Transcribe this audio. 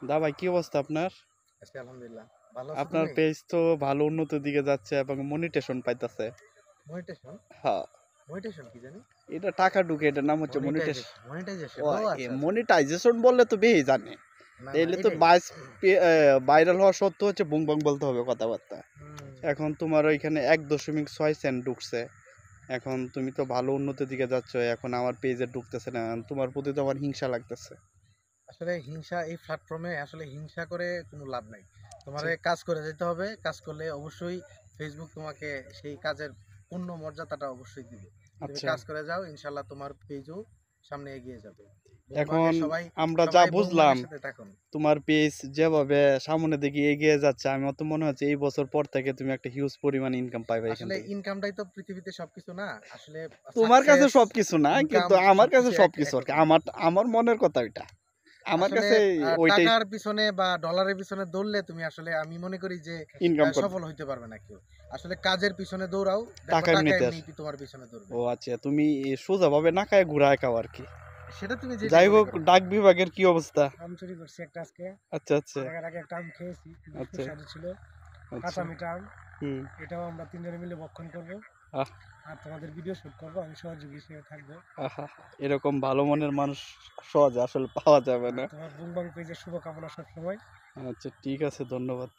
দা ভাই কি অবস্থা আপনার? আছি আলহামদুলিল্লাহ। ভালো আছো আপনার তুমি? পেজ তো ভালো উন্নতির দিকে যাচ্ছে এবং মনিটেশন পাইতাছে। মনিটেশন? হ্যাঁ, মনিটেশন কি জানি? এটা টাকা ঢুকে, এটার নাম হচ্ছে মনিটেশন। Monetisation, monetisation. ও, ও আচ্ছা, আচ্ছা। মনিটাইজেশন বললে তো বেশি জানে। না, না তাইলে তো এটাই। ভাইরাল হওয়া সত্ত্বেও হচ্ছে বুং বাং বলতে হবে কথাবার্তা। হুম। এখন তোমার ওইখানে 1.6 সেন্ট ঢুকছে। এখন তুমি তো ভালো উন্নতির দিকে যাচ্ছ, এখন আমার পেজে ঢুকতেছে না, তোমার প্রতি তো আমার হিংসা লাগতেছে। আসলে হিংসা এই প্ল্যাটফর্মে আসলে হিংসা করে কোনো লাভ নাই। আচ্ছা, তোমারে কাজ করে যেতে হবে। কাজ করলে অবশ্যই ফেসবুক তোমাকে সেই কাজের পূর্ণ মর্যাদাটা অবশ্যই দিবে। তুমি আচ্ছা। কাজ করে যাও, ইনশাআল্লাহ তোমার পেজও সামনে এগিয়ে যাবে। এখন বুংবাংয়ে সবাই আমরা যা সবাই বুঝলাম, বুংবাংয়ের সাথে থাকুন। তোমার পেজ যেভাবে সামনের দিকে এগিয়ে যাচ্ছে, আমার তো মনে হচ্ছে এই বছর পর থেকে তুমি একটা হিউজ পরিমাণ ইনকাম পাইবে এখান আসলে থেকে। ইনকামটাই তো পৃথিবীতে সবকিছু না। আসলে তোমার কাছে সাকসেস, সবকিছু না, ইনকাম কিন্তু আমার কাছে সবকিছু সবকিছু আর কি। একরকম না। আমার আমার মনের কথা ওইটা। আমার আসলে কাছে ওইটাই টাকার পিছনে বা ডলারের পিছনে দৌড়লে তুমি আসলে আমি মনে করি যে ইনকাম করবে, সফল হইতে পারবে না কেউ। আসলে কাজের পিছনে দৌড়াও, দেখবা টাকা টাকা এমনিতে আসে। এমনিই তোমার পিছনে দৌড়বে। ও আচ্ছা, তুমি সোজাভাবে না খায় ঘুরায় খাও আর কি। সেটা তুমি যেটাই যাই মনে হোক, করো। ডাক বিভাগের কি অবস্থা? আম চুরি করছি একটা আজকে। আচ্ছা আচ্ছা দেখার আগে একটা আম খেয়েছি, খুব আচ্ছা সুস্বাদু ছিল। আচ্ছা। কাঁচা মিঠা আম। হুম। এটাও আমরা তিনজনে মিলে ভক্ষণ করবো। আহ আর তোমাদের ভিডিও শুট করবো, আমি সহযোগী হিসেবে থাকবো। আহা, এরকম ভালো মনের মানুষ সহজে আসলে পাওয়া যাবে আর না। তোমার বুংবাং পেজের শুভকামনা সবসময়। আচ্ছা, ঠিক আছে, ধন্যবাদ।